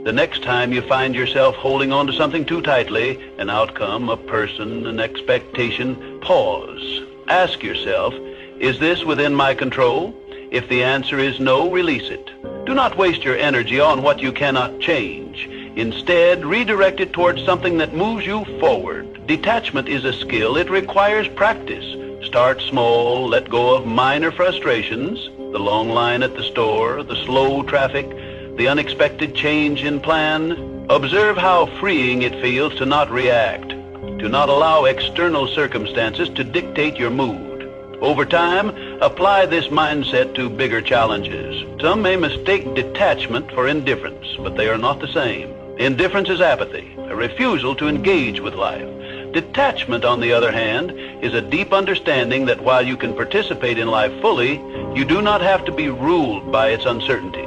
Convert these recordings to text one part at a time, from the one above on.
The next time you find yourself holding on to something too tightly, an outcome, a person, an expectation, pause. Ask yourself, is this within my control? If the answer is no, release it. Do not waste your energy on what you cannot change. Instead, redirect it towards something that moves you forward. Detachment is a skill. It requires practice. Start small, let go of minor frustrations, the long line at the store, the slow traffic, the unexpected change in plan. Observe how freeing it feels to not react, to not allow external circumstances to dictate your mood. Over time, apply this mindset to bigger challenges. Some may mistake detachment for indifference, but they are not the same. Indifference is apathy, a refusal to engage with life. Detachment, on the other hand, is a deep understanding that while you can participate in life fully, you do not have to be ruled by its uncertainties.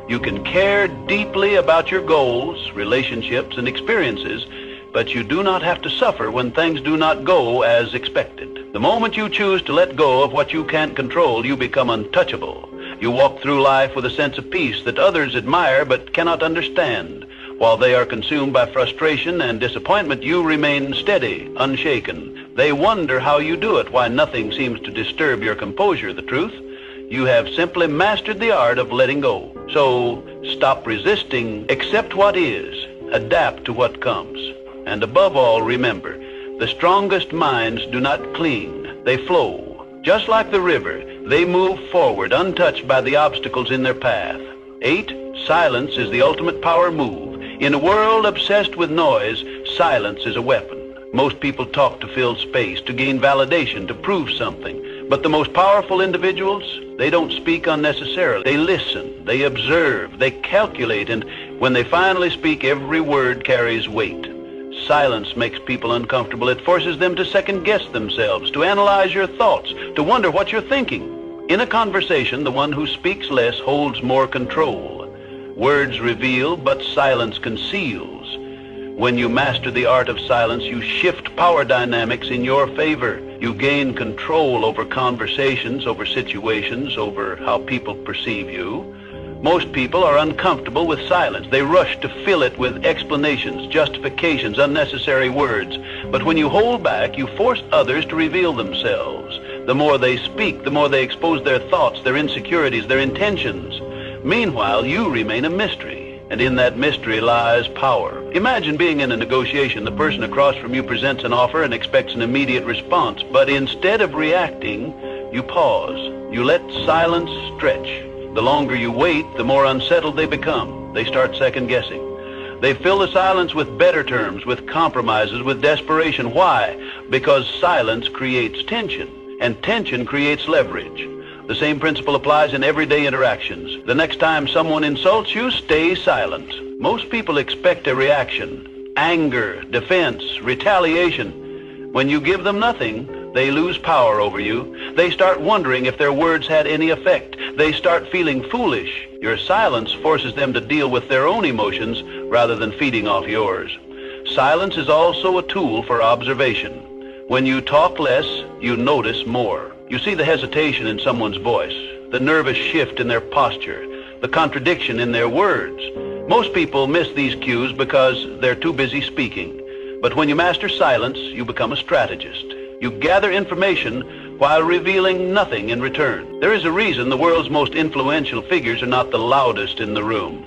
You can care deeply about your goals, relationships, and experiences, but you do not have to suffer when things do not go as expected. The moment you choose to let go of what you can't control, you become untouchable. You walk through life with a sense of peace that others admire but cannot understand. While they are consumed by frustration and disappointment, you remain steady, unshaken. They wonder how you do it, why nothing seems to disturb your composure. The truth? You have simply mastered the art of letting go. So stop resisting, accept what is, adapt to what comes. And above all, remember, the strongest minds do not cling, they flow. Just like the river, they move forward untouched by the obstacles in their path. 8. Silence is the ultimate power move. In a world obsessed with noise, silence is a weapon. Most people talk to fill space, to gain validation, to prove something. But the most powerful individuals, they don't speak unnecessarily. They listen, they observe, they calculate, and when they finally speak, every word carries weight. Silence makes people uncomfortable. It forces them to second-guess themselves, to analyze your thoughts, to wonder what you're thinking. In a conversation, the one who speaks less holds more control. Words reveal, but silence conceals. When you master the art of silence, you shift power dynamics in your favor. You gain control over conversations, over situations, over how people perceive you. Most people are uncomfortable with silence. They rush to fill it with explanations, justifications, unnecessary words. But when you hold back, you force others to reveal themselves. The more they speak, the more they expose their thoughts, their insecurities, their intentions. Meanwhile, you remain a mystery, and in that mystery lies power. Imagine being in a negotiation. The person across from you presents an offer and expects an immediate response, but instead of reacting, you pause. You let silence stretch. The longer you wait, the more unsettled they become. They start second-guessing. They fill the silence with better terms, with compromises, with desperation. Why? Because silence creates tension, and tension creates leverage. The same principle applies in everyday interactions. The next time someone insults you, stay silent. Most people expect a reaction: anger, defense, retaliation. When you give them nothing, they lose power over you. They start wondering if their words had any effect. They start feeling foolish. Your silence forces them to deal with their own emotions rather than feeding off yours. Silence is also a tool for observation. When you talk less, you notice more. You see the hesitation in someone's voice, the nervous shift in their posture, the contradiction in their words. Most people miss these cues because they're too busy speaking. But when you master silence, you become a strategist. You gather information while revealing nothing in return. There is a reason the world's most influential figures are not the loudest in the room.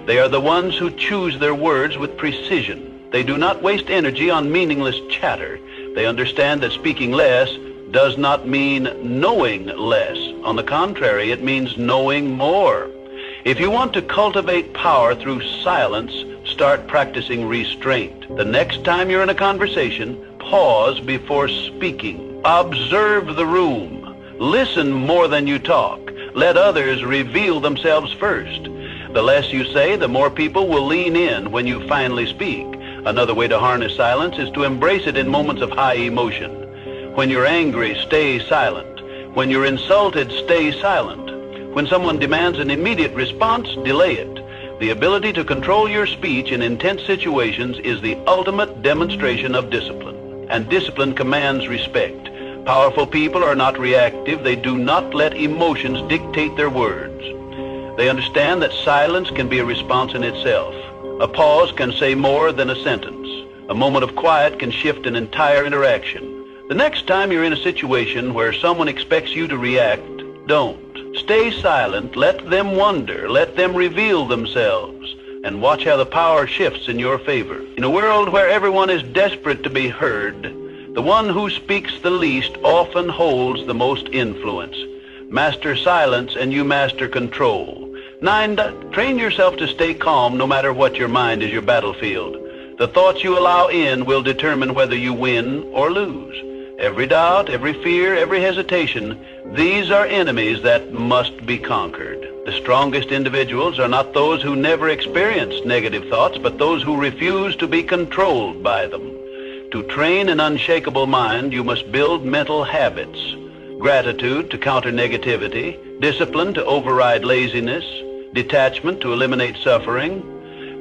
They are the ones who choose their words with precision. They do not waste energy on meaningless chatter. They understand that speaking less does not mean knowing less. On the contrary, it means knowing more. If you want to cultivate power through silence, start practicing restraint. The next time you're in a conversation, pause before speaking. Observe the room. Listen more than you talk. Let others reveal themselves first. The less you say, the more people will lean in when you finally speak. Another way to harness silence is to embrace it in moments of high emotion. When you're angry, stay silent. When you're insulted, stay silent. When someone demands an immediate response, delay it. The ability to control your speech in intense situations is the ultimate demonstration of discipline. And discipline commands respect. Powerful people are not reactive. They do not let emotions dictate their words. They understand that silence can be a response in itself. A pause can say more than a sentence. A moment of quiet can shift an entire interaction. The next time you're in a situation where someone expects you to react, don't. Stay silent, let them wonder, let them reveal themselves, and watch how the power shifts in your favor. In a world where everyone is desperate to be heard, the one who speaks the least often holds the most influence. Master silence and you master control. 9. Train yourself to stay calm no matter what your mind is your battlefield. The thoughts you allow in will determine whether you win or lose. Every doubt, every fear, every hesitation, these are enemies that must be conquered. The strongest individuals are not those who never experienced negative thoughts, but those who refuse to be controlled by them. To train an unshakable mind, you must build mental habits. Gratitude to counter negativity, discipline to override laziness, detachment to eliminate suffering.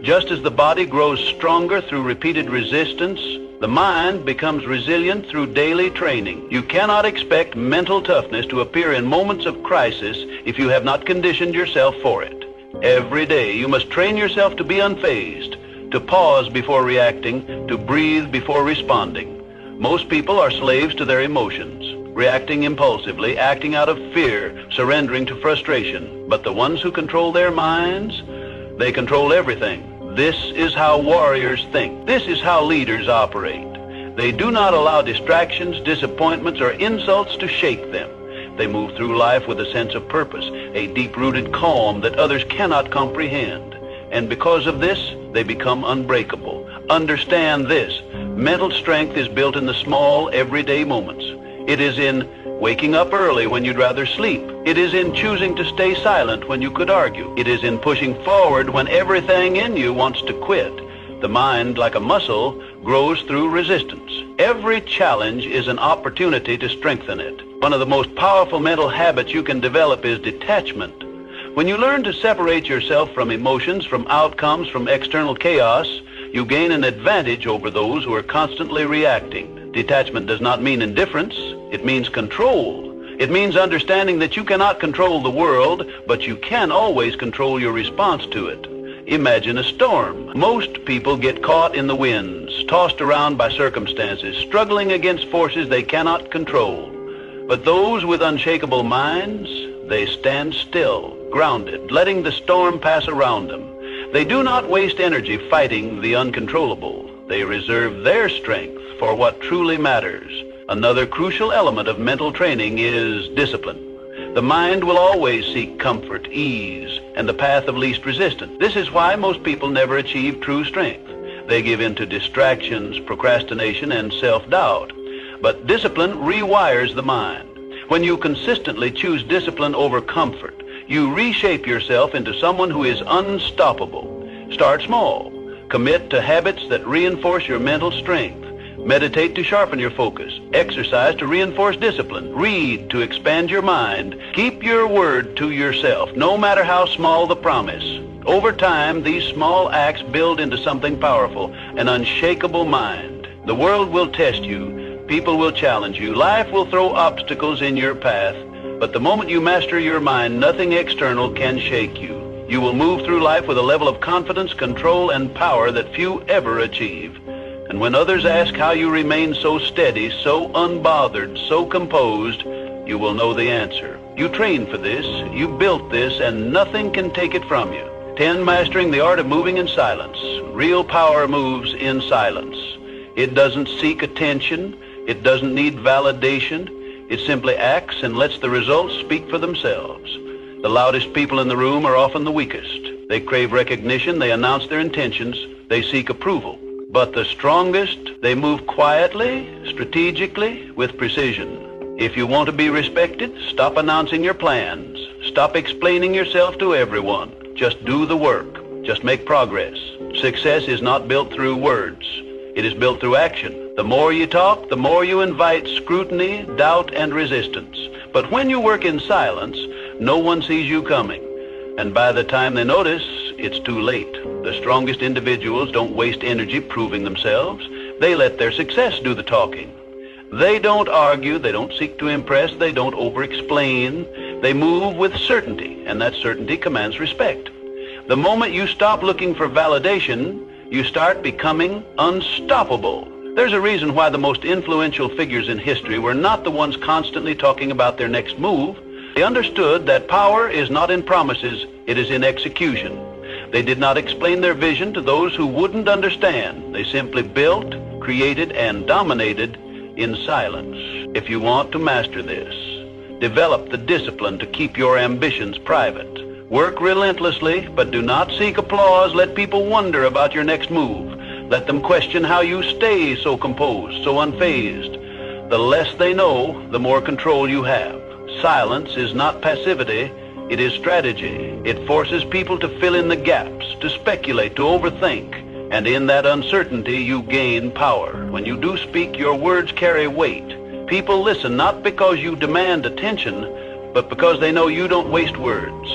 Just as the body grows stronger through repeated resistance, the mind becomes resilient through daily training. You cannot expect mental toughness to appear in moments of crisis if you have not conditioned yourself for it. Every day you must train yourself to be unfazed, to pause before reacting, to breathe before responding. Most people are slaves to their emotions, reacting impulsively, acting out of fear, surrendering to frustration. But the ones who control their minds, they control everything. This is how warriors think. This is how leaders operate. They do not allow distractions, disappointments, or insults to shake them. They move through life with a sense of purpose, a deep-rooted calm that others cannot comprehend. And because of this, they become unbreakable. Understand this: mental strength is built in the small, everyday moments. It is in waking up early when you'd rather sleep. It is in choosing to stay silent when you could argue. It is in pushing forward when everything in you wants to quit. The mind, like a muscle, grows through resistance. Every challenge is an opportunity to strengthen it. One of the most powerful mental habits you can develop is detachment. When you learn to separate yourself from emotions, from outcomes, from external chaos, you gain an advantage over those who are constantly reacting. Detachment does not mean indifference. It means control. It means understanding that you cannot control the world, but you can always control your response to it. Imagine a storm. Most people get caught in the winds, tossed around by circumstances, struggling against forces they cannot control. But those with unshakable minds, they stand still, grounded, letting the storm pass around them. They do not waste energy fighting the uncontrollable. They reserve their strength for what truly matters. Another crucial element of mental training is discipline. The mind will always seek comfort, ease, and the path of least resistance. This is why most people never achieve true strength. They give in to distractions, procrastination, and self-doubt. But discipline rewires the mind. When you consistently choose discipline over comfort, you reshape yourself into someone who is unstoppable. Start small. Commit to habits that reinforce your mental strength. Meditate to sharpen your focus. Exercise to reinforce discipline. Read to expand your mind. Keep your word to yourself, no matter how small the promise. Over time, these small acts build into something powerful, an unshakable mind. The world will test you. People will challenge you. Life will throw obstacles in your path. But the moment you master your mind, nothing external can shake you. You will move through life with a level of confidence, control, and power that few ever achieve. And when others ask how you remain so steady, so unbothered, so composed, you will know the answer. You trained for this, you built this, and nothing can take it from you. 10. Mastering the art of moving in silence. Real power moves in silence. It doesn't seek attention. It doesn't need validation. It simply acts and lets the results speak for themselves. The loudest people in the room are often the weakest. They crave recognition, they announce their intentions, they seek approval. But the strongest, they move quietly, strategically, with precision. If you want to be respected, stop announcing your plans. Stop explaining yourself to everyone. Just do the work. Just make progress. Success is not built through words. It is built through action. The more you talk, the more you invite scrutiny, doubt, and resistance. But when you work in silence, no one sees you coming. And by the time they notice, it's too late. The strongest individuals don't waste energy proving themselves. They let their success do the talking. They don't argue, they don't seek to impress, they don't over-explain. They move with certainty, and that certainty commands respect. The moment you stop looking for validation, you start becoming unstoppable. There's a reason why the most influential figures in history were not the ones constantly talking about their next move. They understood that power is not in promises, it is in execution. They did not explain their vision to those who wouldn't understand. They simply built, created, and dominated in silence. If you want to master this, develop the discipline to keep your ambitions private. Work relentlessly, but do not seek applause. Let people wonder about your next move. Let them question how you stay so composed, so unfazed. The less they know, the more control you have. Silence is not passivity, it is strategy. It forces people to fill in the gaps, to speculate, to overthink. And in that uncertainty, you gain power. When you do speak, your words carry weight. People listen not because you demand attention, but because they know you don't waste words.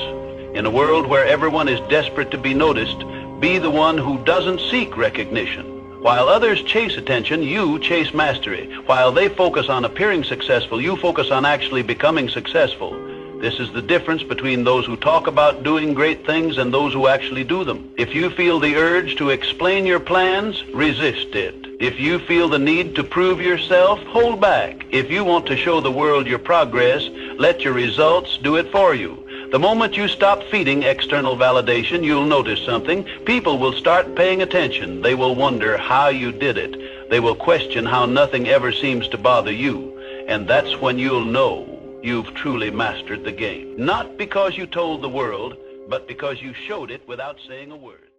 In a world where everyone is desperate to be noticed, be the one who doesn't seek recognition. While others chase attention, you chase mastery. While they focus on appearing successful, you focus on actually becoming successful. This is the difference between those who talk about doing great things and those who actually do them. If you feel the urge to explain your plans, resist it. If you feel the need to prove yourself, hold back. If you want to show the world your progress, let your results do it for you. The moment you stop feeding external validation, you'll notice something. People will start paying attention. They will wonder how you did it. They will question how nothing ever seems to bother you. And that's when you'll know you've truly mastered the game. Not because you told the world, but because you showed it without saying a word.